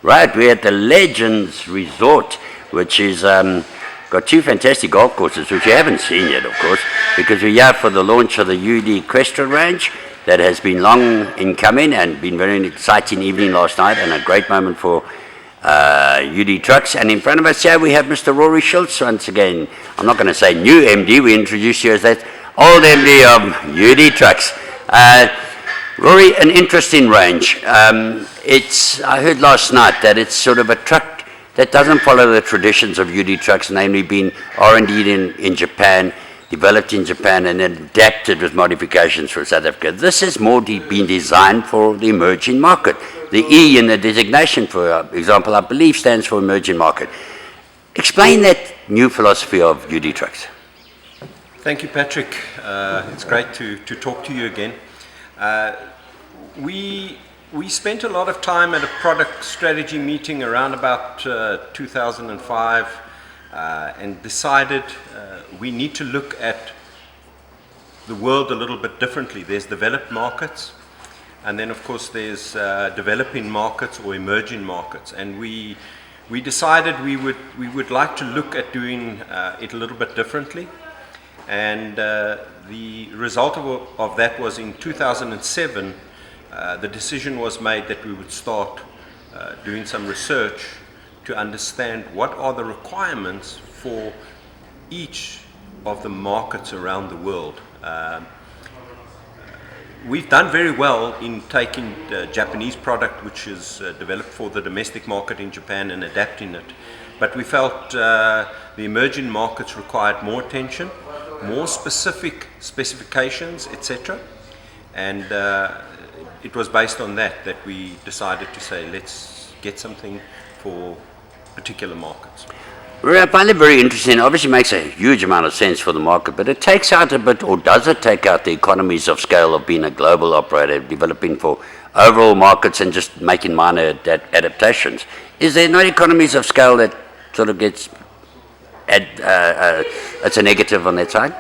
Right, we're at the Legends Resort, which is got two fantastic golf courses, which you haven't seen yet, of course, because we're here for the launch of the UD Equestrian range that has been long in coming and been very exciting evening last night and a great moment for UD Trucks. And in front of us here we have Mr. Rory Schulz once again. I'm not going to say new MD, we introduce you as that old MD of UD Trucks. Rory, an interesting range. I heard last night that it's sort of a truck that doesn't follow the traditions of UD Trucks, namely being R&D in Japan, developed in Japan, and then adapted with modifications for South Africa. This has more been designed for the emerging market. The E in the designation, for example, I believe stands for emerging market. Explain that new philosophy of UD Trucks. Thank you, Patrick. It's great to talk to you again. We spent a lot of time at a product strategy meeting around about 2005 and decided we need to look at the world a little bit differently. There's developed markets, and then of course there's developing markets or emerging markets. And we decided we would like to look at doing it a little bit differently. And the result of that was in 2007, the decision was made that we would start doing some research to understand what are the requirements for each of the markets around the world. We've done very well in taking the Japanese product, which is developed for the domestic market in Japan, and adapting it. But we felt the emerging markets required more attention, more specific specifications, etc. And it was based on that we decided to say, let's get something for particular markets. I find it very interesting. Obviously makes a huge amount of sense for the market, but it takes out a bit, or does it take out the economies of scale of being a global operator, developing for overall markets and just making minor adaptations? Is there no economies of scale that sort of gets, it's a negative on that side?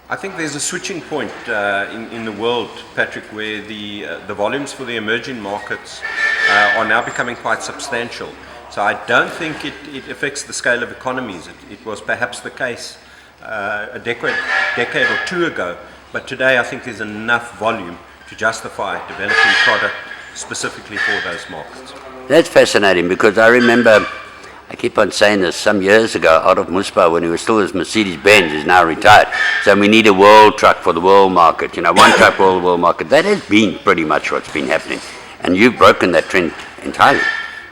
I think there's a switching point in the world, Patrick, where the volumes for the emerging markets are now becoming quite substantial. So I don't think it affects the scale of economies. It was perhaps the case a decade or two ago, but today I think there's enough volume to justify developing product specifically for those markets. That's fascinating, because I remember, I keep on saying this, some years ago, out of Muspa, when he was still with Mercedes-Benz, is now retired. So we need a world truck for the world market, one truck for the world market. That has been pretty much what's been happening. And you've broken that trend entirely.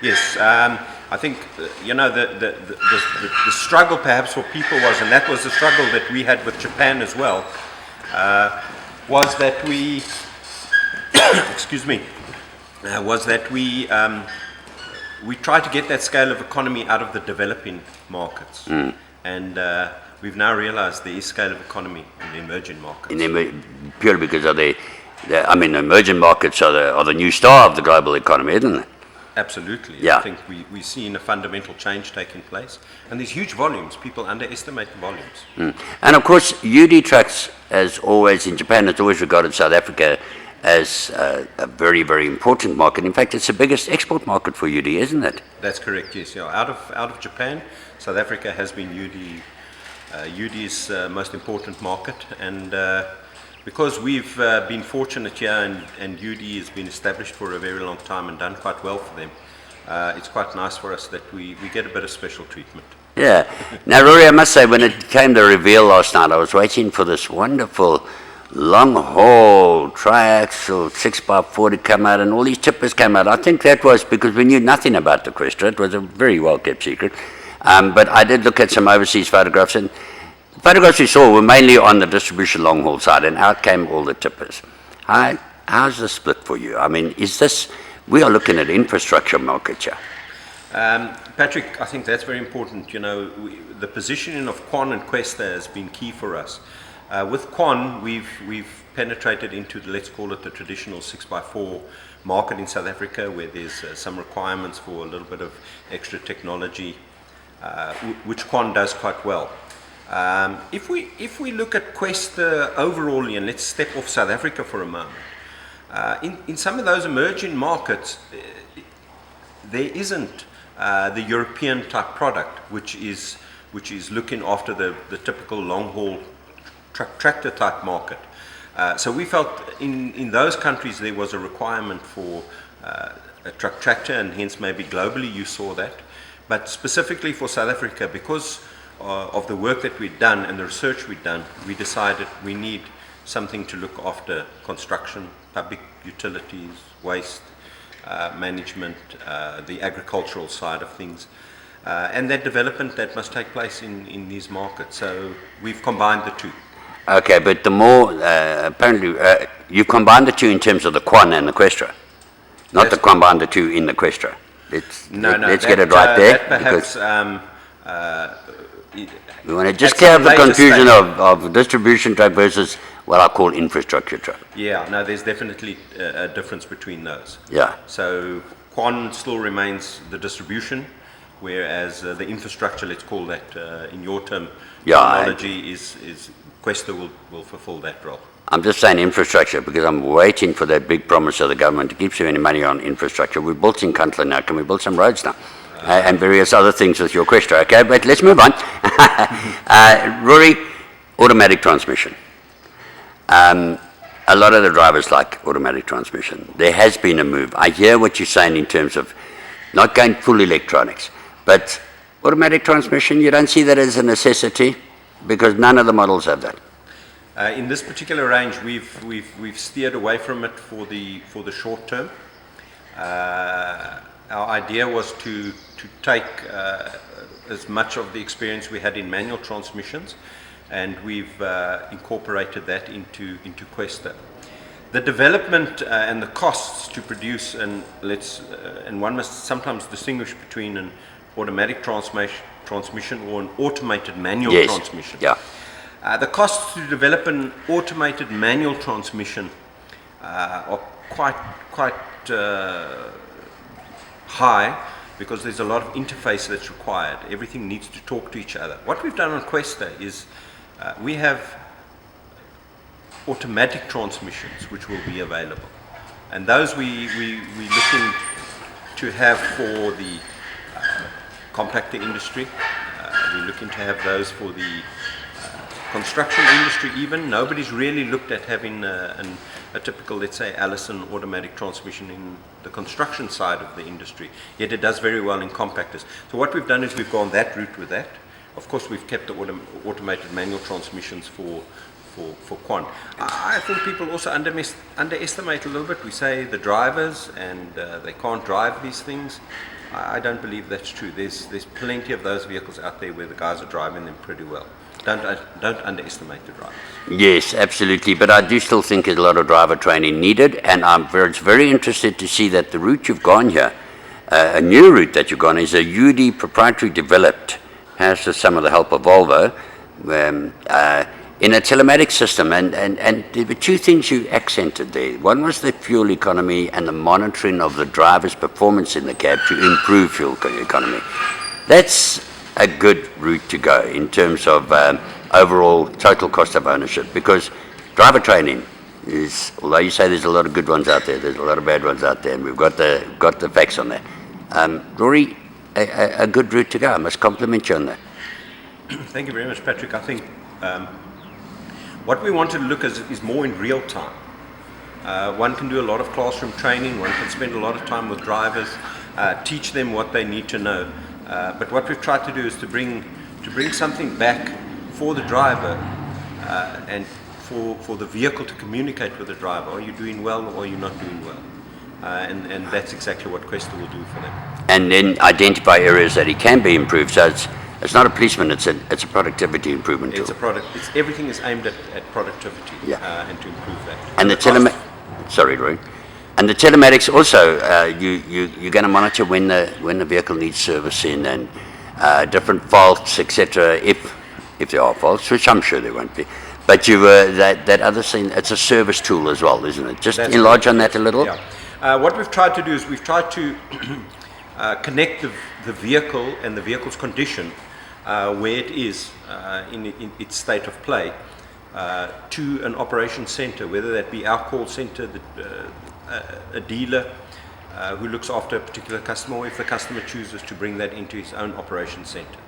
Yes, I think, the struggle perhaps for people was, and that was the struggle that we had with Japan as well, was that we, we tried to get that scale of economy out of the developing markets. And we've now realized there is scale of economy in the emerging markets. Purely because of the emerging markets are the new star of the global economy, isn't it? Absolutely. Yeah. I think we've seen a fundamental change taking place. And there's huge volumes. People underestimate the volumes. And of course, UD Trucks, as always in Japan, has always regarded South Africa as a very, very important market. In fact, it's the biggest export market for UD, isn't it? That's correct, yes. Yeah. Out of Japan, South Africa has been UD's most important market. And because we've been fortunate here, and UD has been established for a very long time and done quite well for them, it's quite nice for us that we get a bit of special treatment. Yeah. Now, Rory, I must say, when it came to reveal last night, I was waiting for this wonderful long haul triaxle 6x4 to come out, and all these tippers came out. I think that was because we knew nothing about the Quester. It was a very well kept secret. But I did look at some overseas photographs, and the photographs we saw were mainly on the distribution long haul side, and out came all the tippers. How's the split for you? I mean, we are looking at infrastructure market here. Patrick, I think that's very important. The positioning of Quan and Quester has been key for us. With Quan, we've penetrated into, let's call it, the traditional 6x4 market in South Africa, where there's some requirements for a little bit of extra technology, which Quan does quite well. If we look at Quester overall, and let's step off South Africa for a moment, in some of those emerging markets, there isn't the European type product, which is looking after the typical long haul tractor type market. So we felt in those countries there was a requirement for a truck tractor, and hence maybe globally you saw that. But specifically for South Africa, because of the work that we'd done and the research we'd done, we decided we need something to look after construction, public utilities, waste management, the agricultural side of things, and that development that must take place in these markets. So we've combined the two. Okay, but the more, apparently, you've combined the two in terms of the Quan and the Questra, not to combine the two in the Questra. Let's get it right there. That perhaps, we want to just clear up the confusion of distribution truck versus what I call infrastructure truck. Yeah, no, there's definitely a difference between those. Yeah. So Quan still remains the distribution, whereas the infrastructure, let's call that in your terminology, is Questa will fulfill that role. I'm just saying infrastructure because I'm waiting for that big promise of the government to keep spending money on infrastructure. We've built in Kantla now. Can we build some roads now? And various other things with your Questra. Okay, but let's move on. Rory, automatic transmission. A lot of the drivers like automatic transmission. There has been a move. I hear what you're saying in terms of not going full electronics, but automatic transmission, you don't see that as a necessity because none of the models have that. In this particular range, we've steered away from it for the short term. Our idea was to take as much of the experience we had in manual transmissions, and we've incorporated that into Questa. The development and the costs to produce, and one must sometimes distinguish between an automatic transmission or an automated manual transmission. Yeah. The costs to develop an automated manual transmission are quite high because there's a lot of interface that's required. Everything needs to talk to each other. What we've done on Questa is we have automatic transmissions which will be available, and those we're looking to have for the compactor industry. We're looking to have those for the construction industry even. Nobody's really looked at having a typical, let's say, Allison automatic transmission in the construction side of the industry, yet it does very well in compactors. So what we've done is we've gone that route with that. Of course, we've kept the automated manual transmissions for Quan. I think people also underestimate a little bit. We say the drivers and they can't drive these things. I don't believe that's true. There's plenty of those vehicles out there where the guys are driving them pretty well. Don't underestimate the drivers. Yes, absolutely. But I do still think there's a lot of driver training needed, and I'm very interested to see that the route you've gone here, a new route that you've gone, is a UD proprietary developed, has some of the help of Volvo, in a telematics system. And there were two things you accented there. One was the fuel economy and the monitoring of the driver's performance in the cab to improve fuel economy. That's a good route to go in terms of overall total cost of ownership, because driver training is, although you say there's a lot of good ones out there, there's a lot of bad ones out there, and we've got the facts on that. Rory, a good route to go. I must compliment you on that. Thank you very much, Patrick. I think what we want to look at is more in real time. One can do a lot of classroom training, one can spend a lot of time with drivers, teach them what they need to know. But what we've tried to do is to bring something back for the driver and for the vehicle to communicate with the driver. Are you doing well or are you not doing well? And that's exactly what Questa will do for them. And then identify areas that it can be improved. So it's not a policeman, it's a productivity improvement tool. Everything is aimed at productivity and to improve that. And sorry, Roy. And the telematics also, you're going to monitor when the vehicle needs servicing and different faults, etc. If there are faults, which I'm sure there won't be. But that other thing, it's a service tool as well, isn't it? Just enlarge on that a little. Yeah. What we've tried to do is we've tried to connect the vehicle and the vehicle's condition, where it is in its state of play, to an operation center, whether that be our call center, a dealer, who looks after a particular customer, or if the customer chooses to bring that into his own operation center,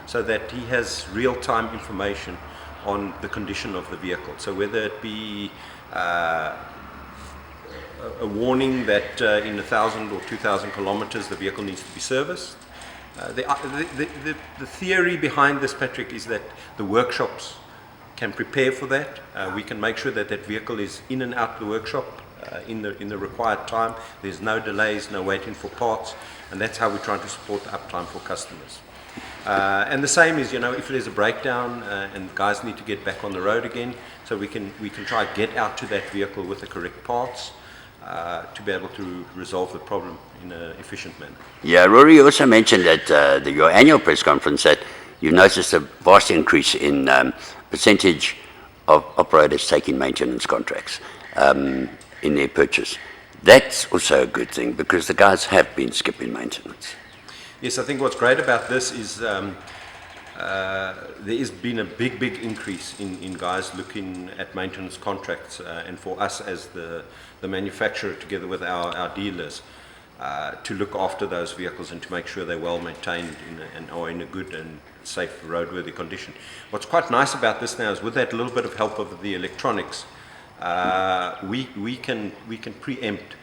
so that he has real-time information on the condition of the vehicle. So whether it be a warning that in 1,000 or 2,000 kilometers the vehicle needs to be serviced. The theory behind this, Patrick, is that the workshops can prepare for that. We can make sure that that vehicle is in and out the workshop in the required time. There's no delays, no waiting for parts, and that's how we're trying to support the uptime for customers. And the same is, if there's a breakdown and guys need to get back on the road again, so we can try to get out to that vehicle with the correct parts to be able to resolve the problem in an efficient manner. Yeah, Rory also mentioned at your annual press conference that you've noticed a vast increase in percentage of operators taking maintenance contracts in their purchase. That's also a good thing because the guys have been skipping maintenance. Yes, I think what's great about this is there has been a big increase in guys looking at maintenance contracts, and for us as the manufacturer together with our dealers to look after those vehicles and to make sure they're well maintained and are in a good and safe roadworthy condition. What's quite nice about this now is with that little bit of help of the electronics, we can preempt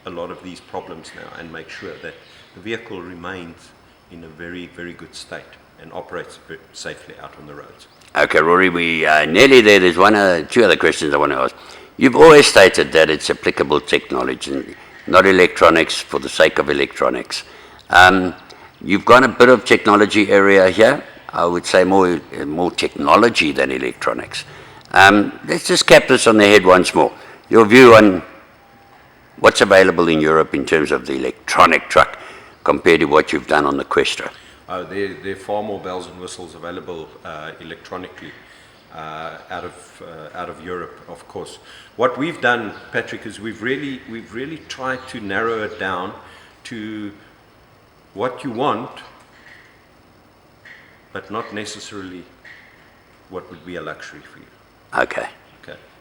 a lot of these problems now and make sure that the vehicle remains in a very good state and operates safely out on the roads. Okay, Rory, we are nearly there. There's two other questions I want to ask. You've always stated that it's applicable technology, not electronics for the sake of electronics. You've got a bit of technology area here. I would say more technology than electronics. Let's just cap this on the head once more. Your view on what's available in Europe in terms of the electronic truck compared to what you've done on the Questra? There are far more bells and whistles available electronically out of Europe, of course. What we've done, Patrick, is we've really tried to narrow it down to what you want, but not necessarily what would be a luxury for you. Okay.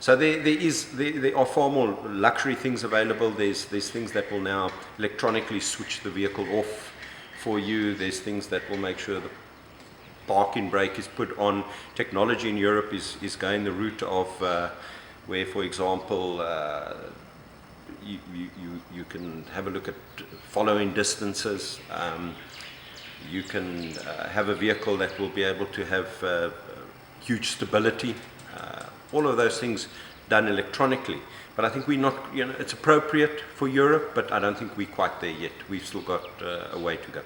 So there are far more luxury things available. There's things that will now electronically switch the vehicle off for you. There's things that will make sure the parking brake is put on. Technology in Europe is going the route of where, for example, you can have a look at following distances. You can have a vehicle that will be able to have huge stability. All of those things done electronically. But I think we're not, it's appropriate for Europe, but I don't think we're quite there yet. We've still got a way to go.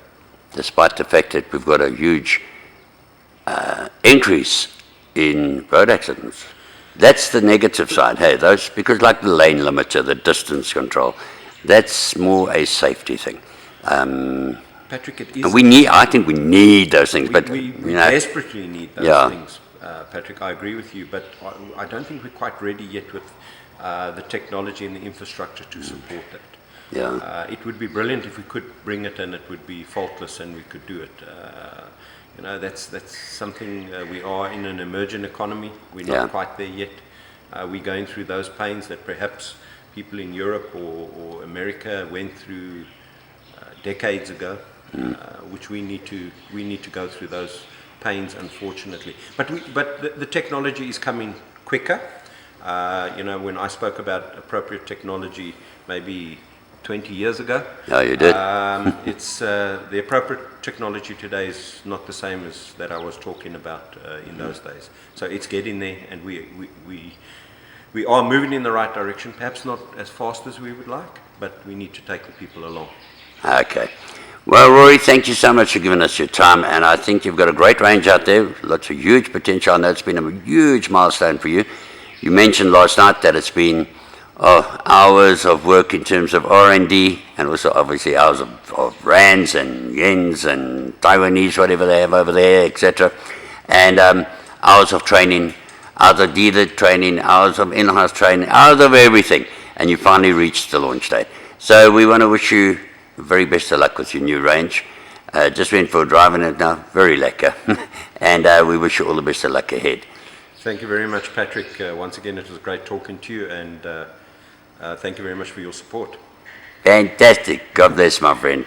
Despite the fact that we've got a huge increase in road accidents. That's the negative side, hey, those, because like the lane limiter, the distance control, that's more a safety thing. Patrick, it is. And I think we need those things, but we desperately need those things. Patrick, I agree with you, but I don't think we're quite ready yet with the technology and the infrastructure to support that. Yeah. It would be brilliant if we could bring it and it would be faultless and we could do it. That's something, we are in an emerging economy. We're not quite there yet. We're going through those pains that perhaps people in Europe or America went through decades ago, which we need to go through those pains, unfortunately. But the technology is coming quicker. When I spoke about appropriate technology maybe 20 years ago. Oh, you did? It's the appropriate technology today is not the same as that I was talking about in those days. So it's getting there, and we are moving in the right direction. Perhaps not as fast as we would like, but we need to take the people along. Okay. Well, Rory, thank you so much for giving us your time, and I think you've got a great range out there, lots of huge potential. I know it's been a huge milestone for you. You mentioned last night that it's been hours of work in terms of R&D, and also obviously hours of rands and yens and Taiwanese, whatever they have over there, etc. And hours of training, hours of dealer training, hours of in-house training, hours of everything, and you finally reached the launch date. So we want to wish you the very best of luck with your new range. Just went for a drive in it now, very lekker. And we wish you all the best of luck ahead. Thank you very much, Patrick. Once again, it was great talking to you, and thank you very much for your support. Fantastic. God bless, my friend.